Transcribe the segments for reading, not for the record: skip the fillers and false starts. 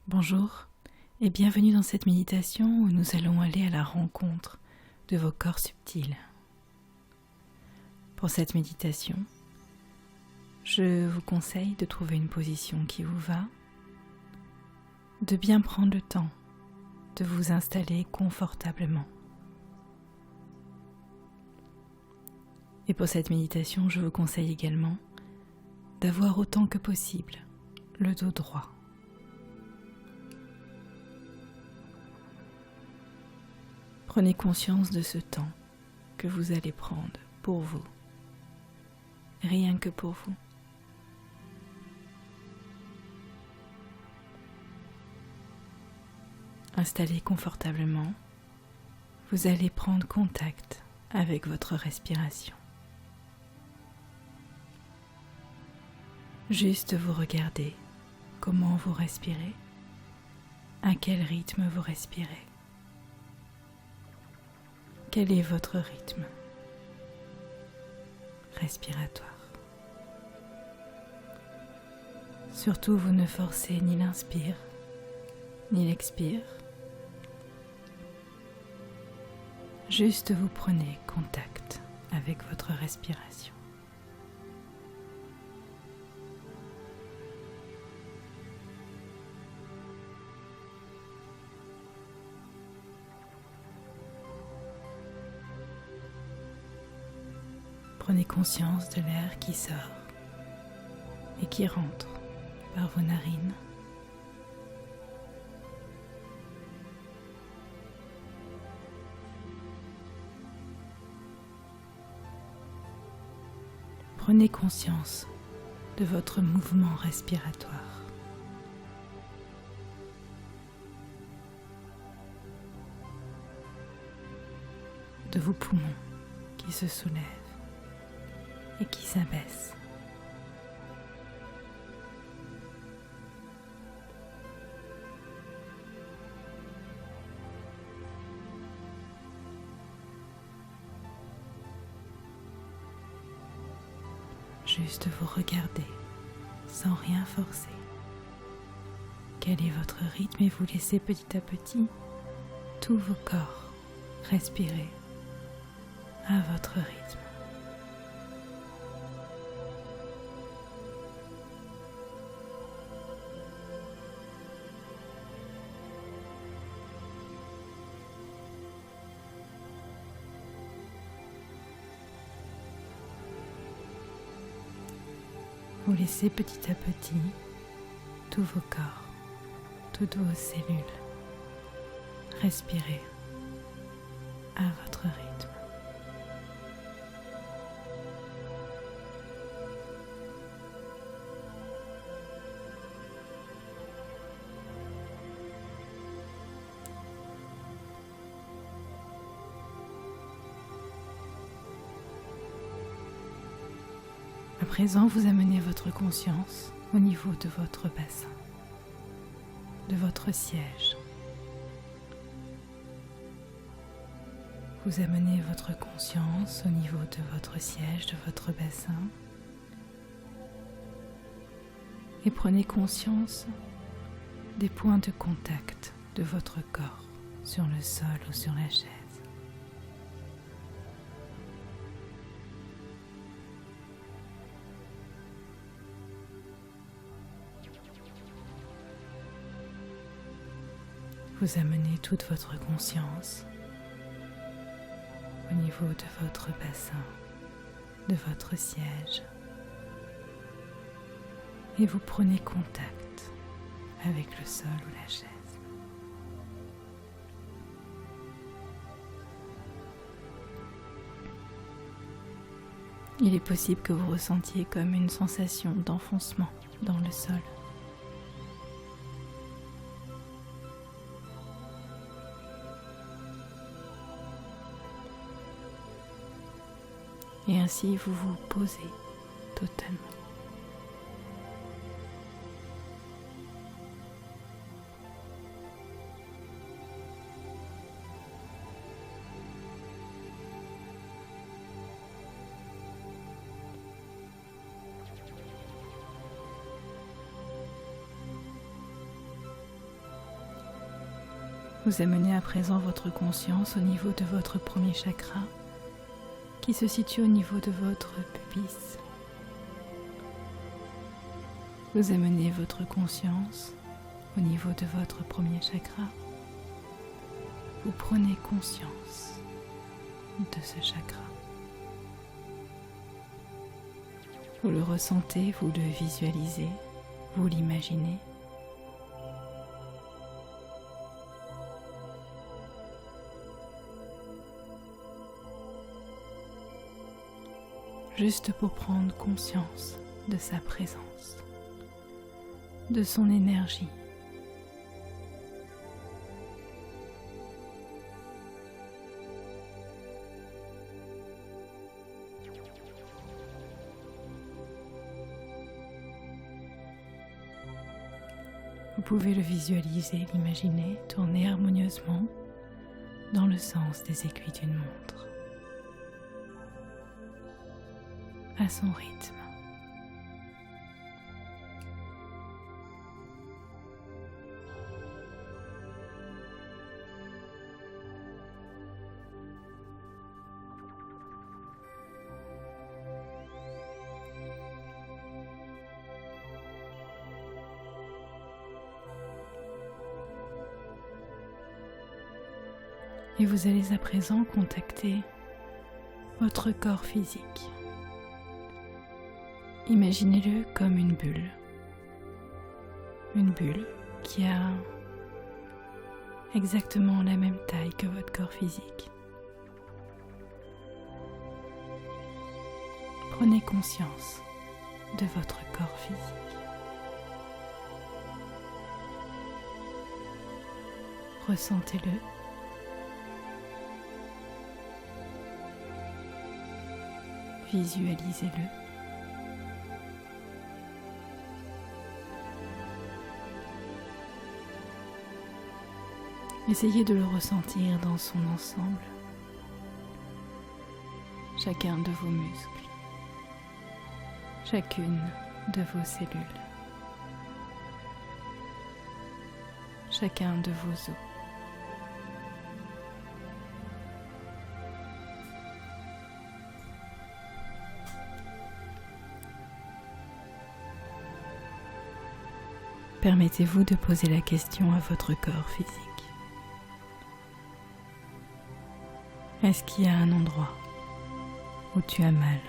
Bonjour et bienvenue dans cette méditation où nous allons aller à la rencontre de vos corps subtils. Pour cette méditation, je vous conseille de trouver une position qui vous va, de bien prendre le temps de vous installer confortablement. Et pour cette méditation, je vous conseille également d'avoir autant que possible le dos droit. Prenez conscience de ce temps que vous allez prendre pour vous, rien que pour vous. Installé confortablement, vous allez prendre contact avec votre respiration. Juste vous regardez comment vous respirez, à quel rythme vous respirez. Quel est votre rythme respiratoire? Surtout, vous ne forcez ni l'inspire, ni l'expire. Juste vous prenez contact avec votre respiration. Prenez conscience de l'air qui sort et qui rentre par vos narines. Prenez conscience de votre mouvement respiratoire. De vos poumons qui se soulèvent et qui s'abaisse. Juste vous regarder sans rien forcer. Quel est votre rythme et vous laissez petit à petit tous vos corps respirer à votre rythme. Vous laissez petit à petit tous vos corps, toutes vos cellules respirer à votre rythme. À présent, vous amenez votre conscience au niveau de votre bassin, de votre siège. Vous amenez votre conscience au niveau de votre siège, de votre bassin, et prenez conscience des points de contact de votre corps sur le sol ou sur la chaise. Vous amenez toute votre conscience au niveau de votre bassin, de votre siège, et vous prenez contact avec le sol ou la chaise. Il est possible que vous ressentiez comme une sensation d'enfoncement dans le sol. Et ainsi vous vous posez totalement. Vous amenez à présent votre conscience au niveau de votre premier chakra, qui se situe au niveau de votre pubis. Vous amenez votre conscience au niveau de votre premier chakra. Vous prenez conscience de ce chakra. Vous le ressentez, vous le visualisez, vous l'imaginez. Juste pour prendre conscience de sa présence, de son énergie. Vous pouvez le visualiser, l'imaginer, tourner harmonieusement dans le sens des aiguilles d'une montre, à son rythme. Et vous allez à présent contacter votre corps physique. Imaginez-le comme une bulle qui a exactement la même taille que votre corps physique. Prenez conscience de votre corps physique. Ressentez-le. Visualisez-le. Essayez de le ressentir dans son ensemble, chacun de vos muscles, chacune de vos cellules, chacun de vos os. Permettez-vous de poser la question à votre corps physique. Est-ce qu'il y a un endroit où tu as mal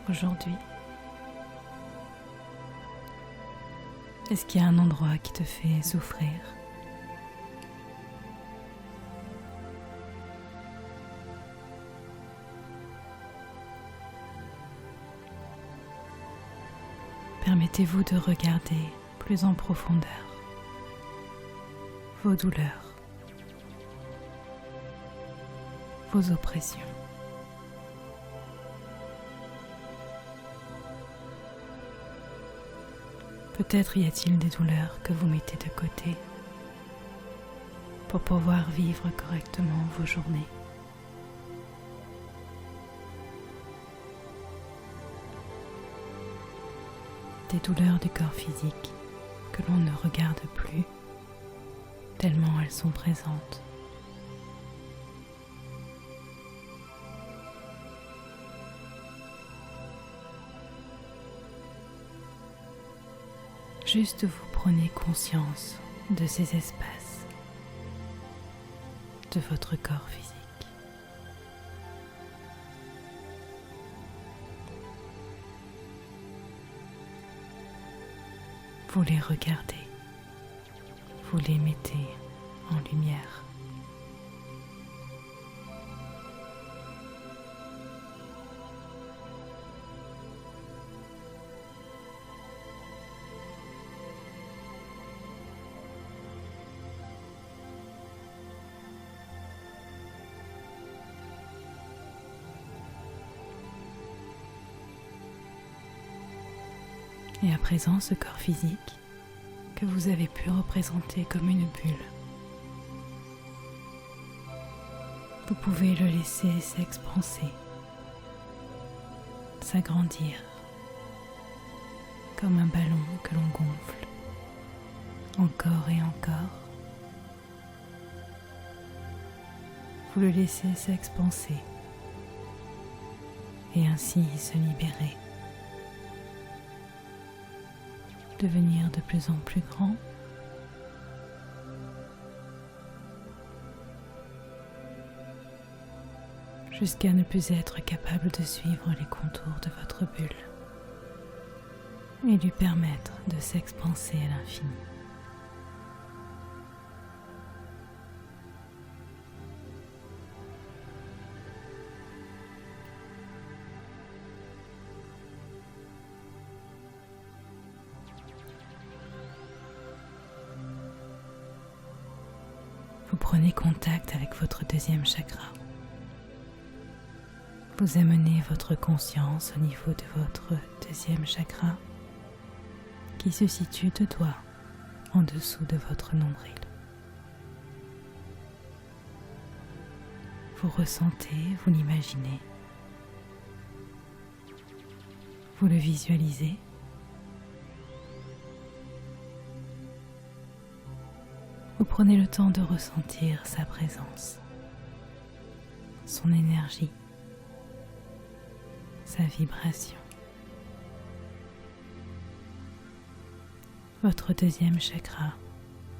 aujourd'hui? Est-ce qu'il y a un endroit qui te fait souffrir? Permettez-vous de regarder plus en profondeur vos douleurs, vos oppressions. Peut-être y a-t-il des douleurs que vous mettez de côté pour pouvoir vivre correctement vos journées. Des douleurs du corps physique que l'on ne regarde plus tellement elles sont présentes. Juste vous prenez conscience de ces espaces, de votre corps physique. Vous les regardez, vous les mettez en lumière. Et à présent, ce corps physique que vous avez pu représenter comme une bulle, vous pouvez le laisser s'expanser, s'agrandir, comme un ballon que l'on gonfle, encore et encore, vous le laissez s'expanser et ainsi se libérer, devenir de plus en plus grand, jusqu'à ne plus être capable de suivre les contours de votre bulle et lui permettre de s'expanser à l'infini. Vous prenez contact avec votre deuxième chakra. Vous amenez votre conscience au niveau de votre deuxième chakra qui se situe 2 doigts en dessous de votre nombril. Vous ressentez, vous l'imaginez, vous le visualisez. Vous prenez le temps de ressentir sa présence, son énergie, sa vibration. Votre deuxième chakra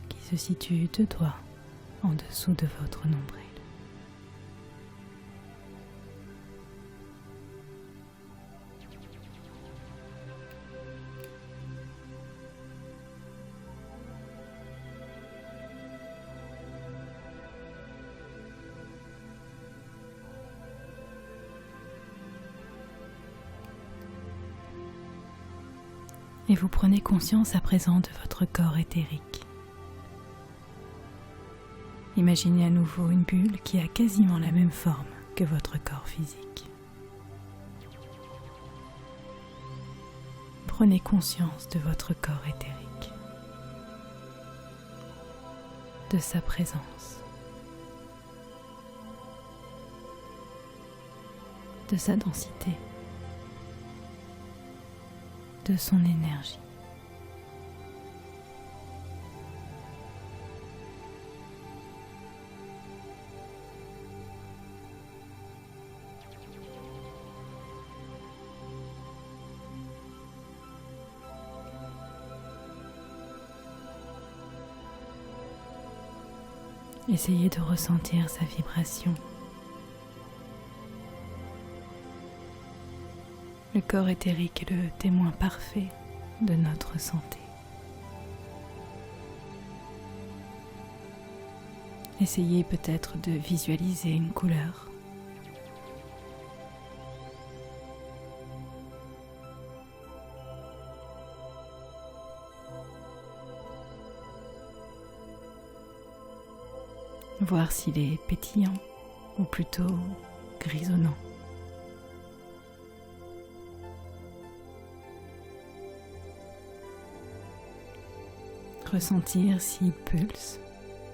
qui se situe 2 doigts en dessous de votre nombril. Et vous prenez conscience à présent de votre corps éthérique. Imaginez à nouveau une bulle qui a quasiment la même forme que votre corps physique. Prenez conscience de votre corps éthérique, de sa présence, de sa densité, de son énergie. Essayez de ressentir sa vibration. Le corps éthérique est le témoin parfait de notre santé. Essayez peut-être de visualiser une couleur. Voir s'il est pétillant ou plutôt grisonnant. Ressentir s'il pulse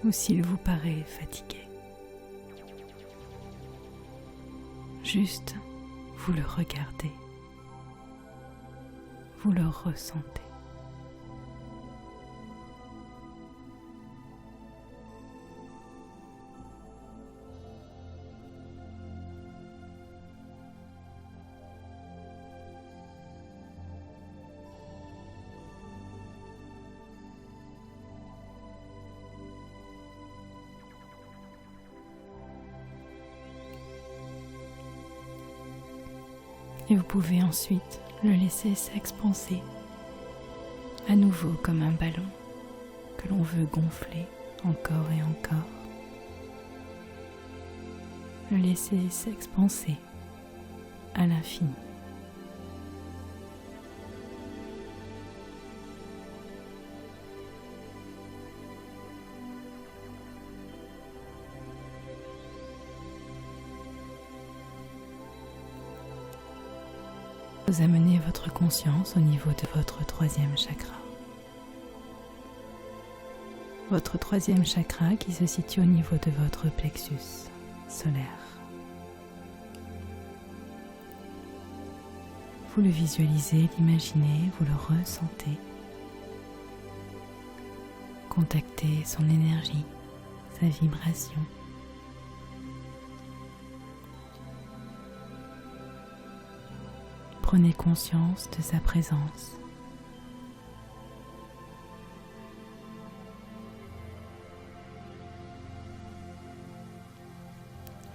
ou s'il vous paraît fatigué. Juste, vous le regardez, vous le ressentez. Et vous pouvez ensuite le laisser s'expanser, à nouveau comme un ballon que l'on veut gonfler encore et encore. Le laisser s'expanser à l'infini. Vous amenez votre conscience au niveau de votre troisième chakra. Votre troisième chakra qui se situe au niveau de votre plexus solaire. Vous le visualisez, l'imaginez, vous le ressentez. Contactez son énergie, sa vibration. Prenez conscience de sa présence.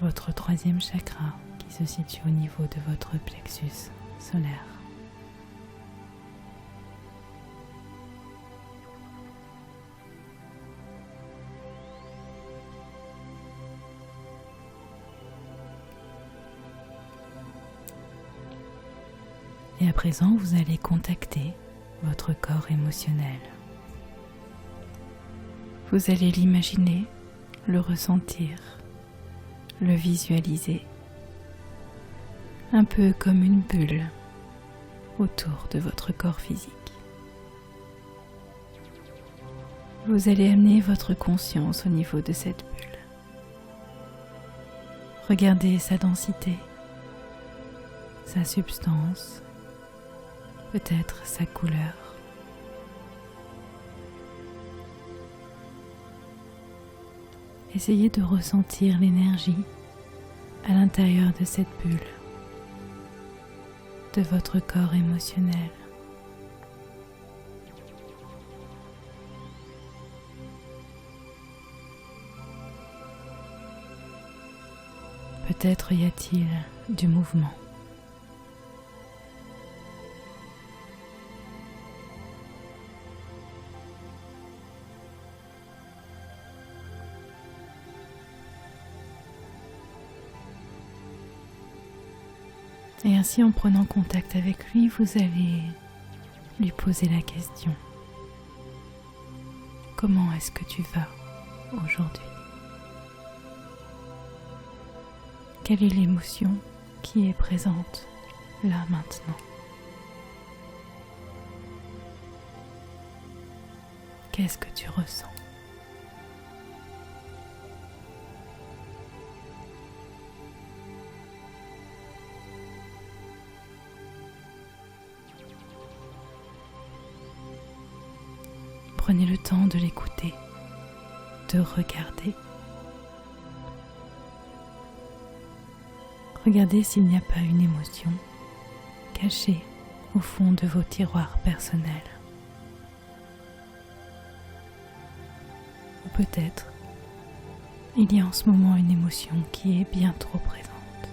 Votre troisième chakra qui se situe au niveau de votre plexus solaire. Et à présent, vous allez contacter votre corps émotionnel. Vous allez l'imaginer, le ressentir, le visualiser, un peu comme une bulle autour de votre corps physique. Vous allez amener votre conscience au niveau de cette bulle. Regardez sa densité, sa substance, peut-être sa couleur. Essayez de ressentir l'énergie à l'intérieur de cette bulle, de votre corps émotionnel. Peut-être y a-t-il du mouvement. Et ainsi, en prenant contact avec lui, vous allez lui poser la question. Comment est-ce que tu vas aujourd'hui? Quelle est l'émotion qui est présente là maintenant? Qu'est-ce que tu ressens? Prenez le temps de l'écouter, de regarder. Regardez s'il n'y a pas une émotion cachée au fond de vos tiroirs personnels. Ou peut-être, il y a en ce moment une émotion qui est bien trop présente,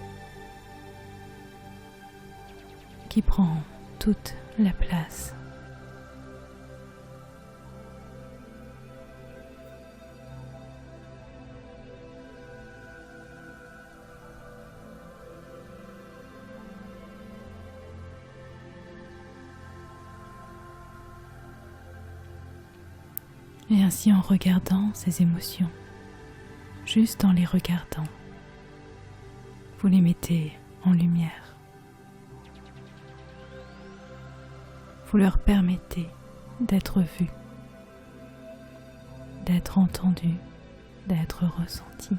qui prend toute la place. Et ainsi, en regardant ces émotions, juste en les regardant, vous les mettez en lumière. Vous leur permettez d'être vus, d'être entendus, d'être ressentis.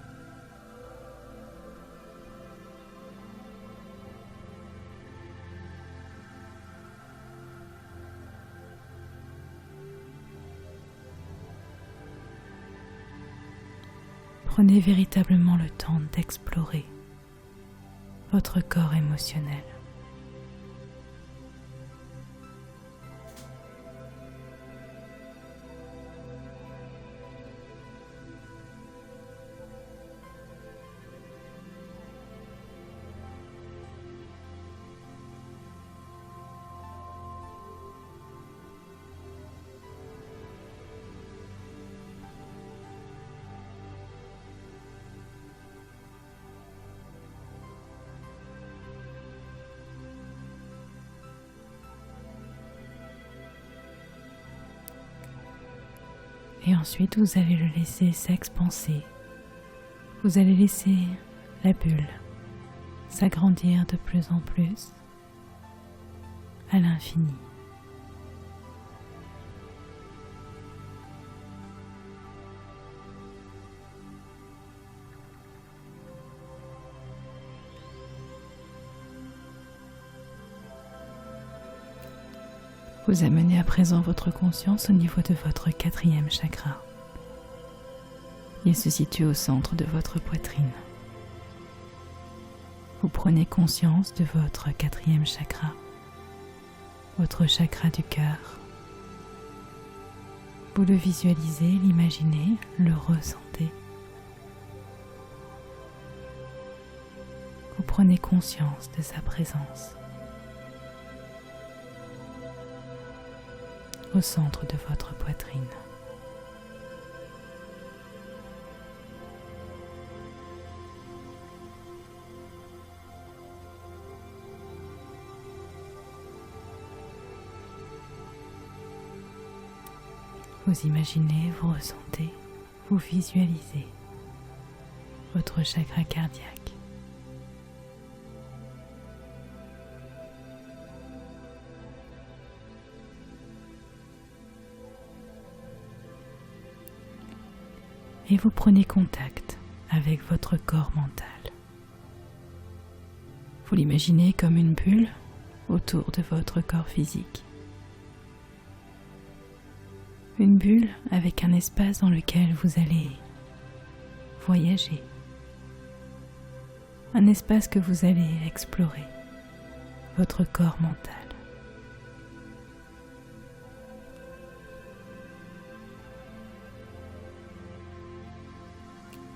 Prenez véritablement le temps d'explorer votre corps émotionnel. Et ensuite, vous allez le laisser s'expanser. Vous allez laisser la bulle s'agrandir de plus en plus à l'infini. Vous amenez à présent votre conscience au niveau de votre quatrième chakra. Il se situe au centre de votre poitrine. Vous prenez conscience de votre quatrième chakra votre chakra du cœur. Vous le visualisez, l'imaginez, le ressentez. Vous prenez conscience de sa présence au centre de votre poitrine. Vous imaginez, vous ressentez, vous visualisez votre chakra cardiaque. Et vous prenez contact avec votre corps mental. Vous l'imaginez comme une bulle autour de votre corps physique. Une bulle avec un espace dans lequel vous allez voyager. Un espace que vous allez explorer, votre corps mental.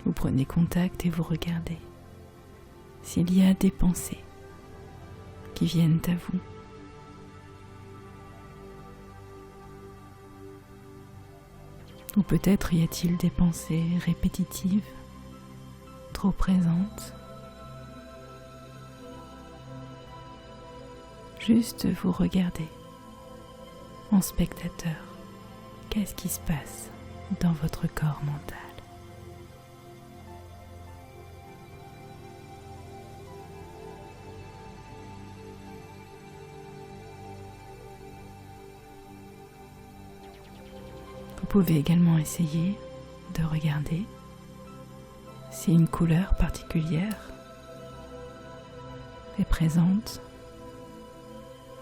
Vous prenez contact et vous regardez s'il y a des pensées qui viennent à vous. Ou peut-être y a-t-il des pensées répétitives, trop présentes. Juste vous regardez en spectateur. Qu'est-ce qui se passe dans votre corps mental ? Vous pouvez également essayer de regarder si une couleur particulière est présente,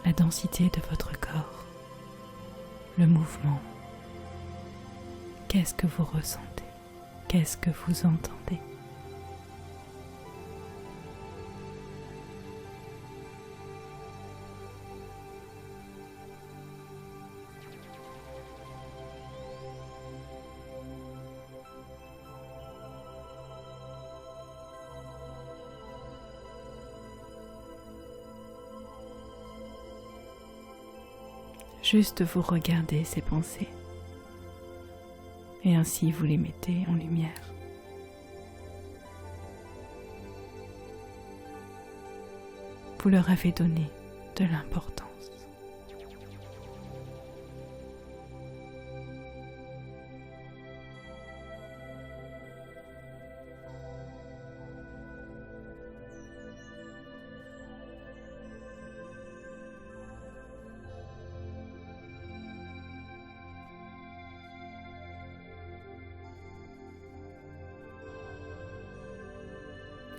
la densité de votre corps, le mouvement. Qu'est-ce que vous ressentez? Qu'est-ce que vous entendez? Juste vous regardez ces pensées et ainsi vous les mettez en lumière. Vous leur avez donné de l'importance.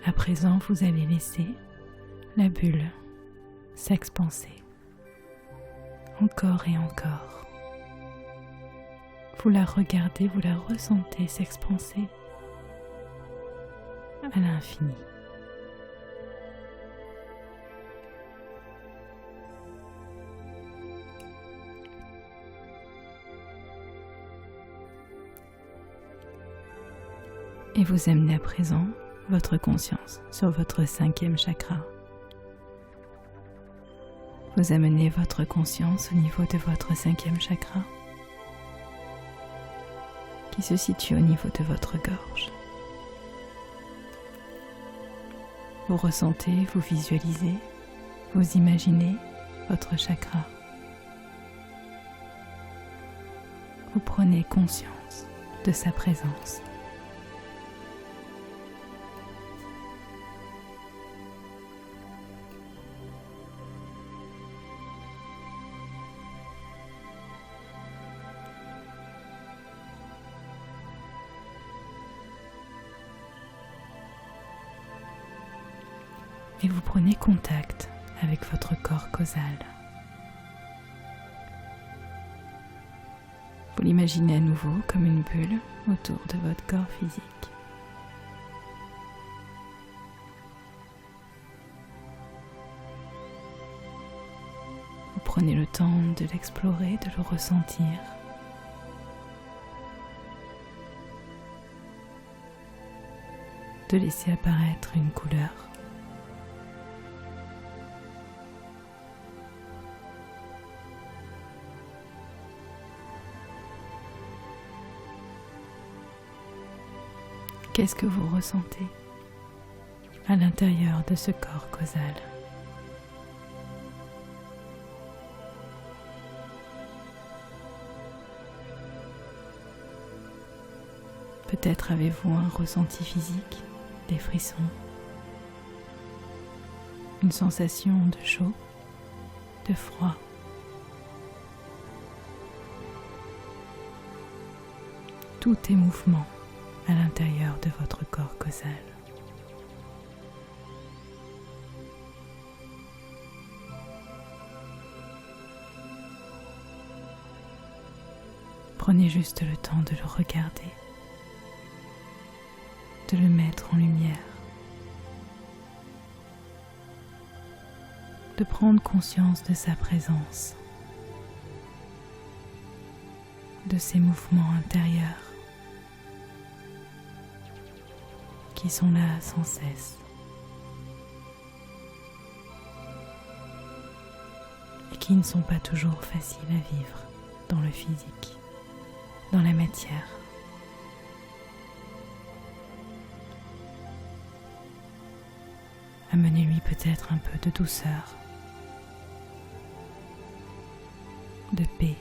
À présent, vous allez laisser la bulle s'expanser encore et encore. Vous la regardez, vous la ressentez s'expanser à l'infini. Et vous amenez à présent votre conscience sur votre 5e chakra. Vous amenez votre conscience au niveau de votre 5e chakra qui se situe au niveau de votre gorge. Vous ressentez, vous visualisez, vous imaginez votre chakra. Vous prenez conscience de sa présence. Et vous prenez contact avec votre corps causal. Vous l'imaginez à nouveau comme une bulle autour de votre corps physique. Vous prenez le temps de l'explorer, de le ressentir. De laisser apparaître une couleur. Qu'est-ce que vous ressentez à l'intérieur de ce corps causal? Peut-être avez-vous un ressenti physique, des frissons, une sensation de chaud, de froid. Tout est mouvement à l'intérieur de votre corps causal. Prenez juste le temps de le regarder, de le mettre en lumière, de prendre conscience de sa présence, de ses mouvements intérieurs qui sont là sans cesse et qui ne sont pas toujours faciles à vivre dans le physique, dans la matière. Amenez-lui peut-être un peu de douceur, de paix.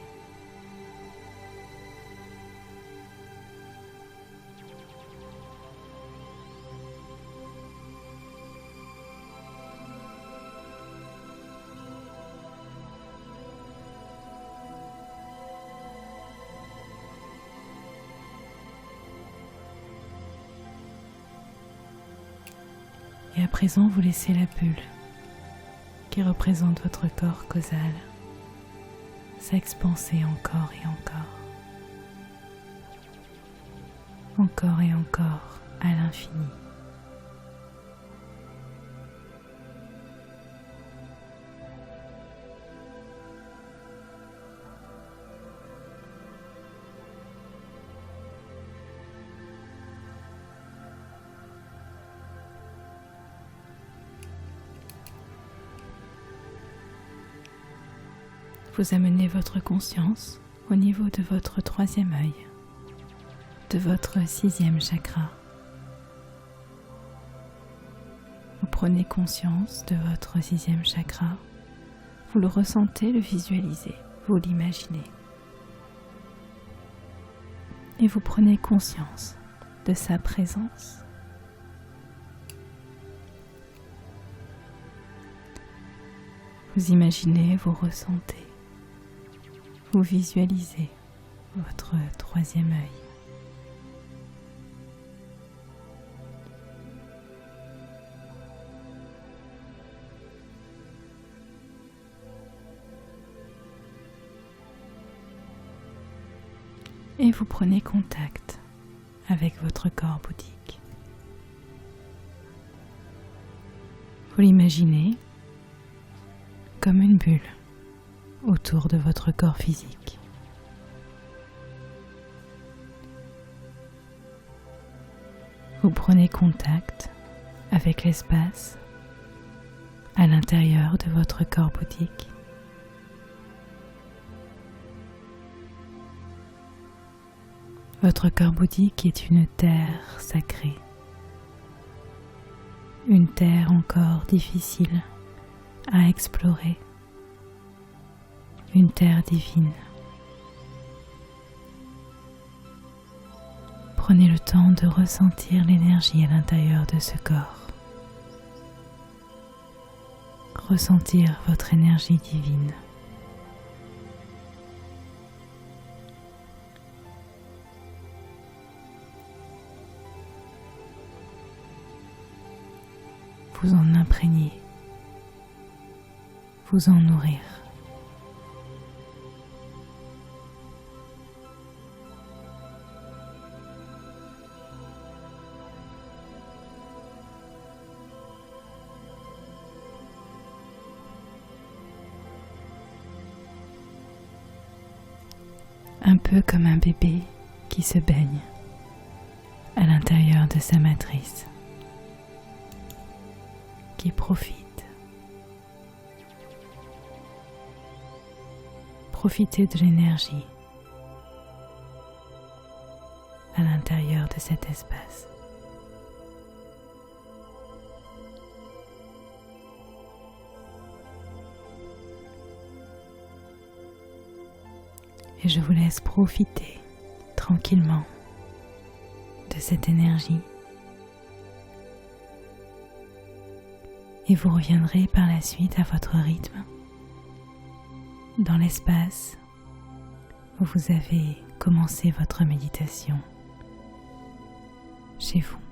Et à présent, vous laissez la bulle qui représente votre corps causal s'expanser encore et encore et encore à l'infini. Vous amenez votre conscience au niveau de votre troisième œil, de votre sixième chakra. Vous prenez conscience de votre sixième chakra, vous le ressentez, le visualisez, vous l'imaginez. Et vous prenez conscience de sa présence. Vous imaginez, vous ressentez. Vous visualisez votre troisième œil. Et vous prenez contact avec votre corps bouddhique. Vous l'imaginez comme une bulle autour de votre corps physique. Vous prenez contact avec l'espace à l'intérieur de votre corps bouddhique. Votre corps bouddhique est une terre sacrée, une terre encore difficile à explorer, une terre divine. Prenez le temps de ressentir l'énergie à l'intérieur de ce corps. Ressentir votre énergie divine. Vous en imprégner, vous en nourrir. un peu comme un bébé qui se baigne à l'intérieur de sa matrice, qui profite. Profitez de l'énergie à l'intérieur de cet espace. Et je vous laisse profiter tranquillement de cette énergie. Et vous reviendrez par la suite à votre rythme, dans l'espace où vous avez commencé votre méditation, chez vous.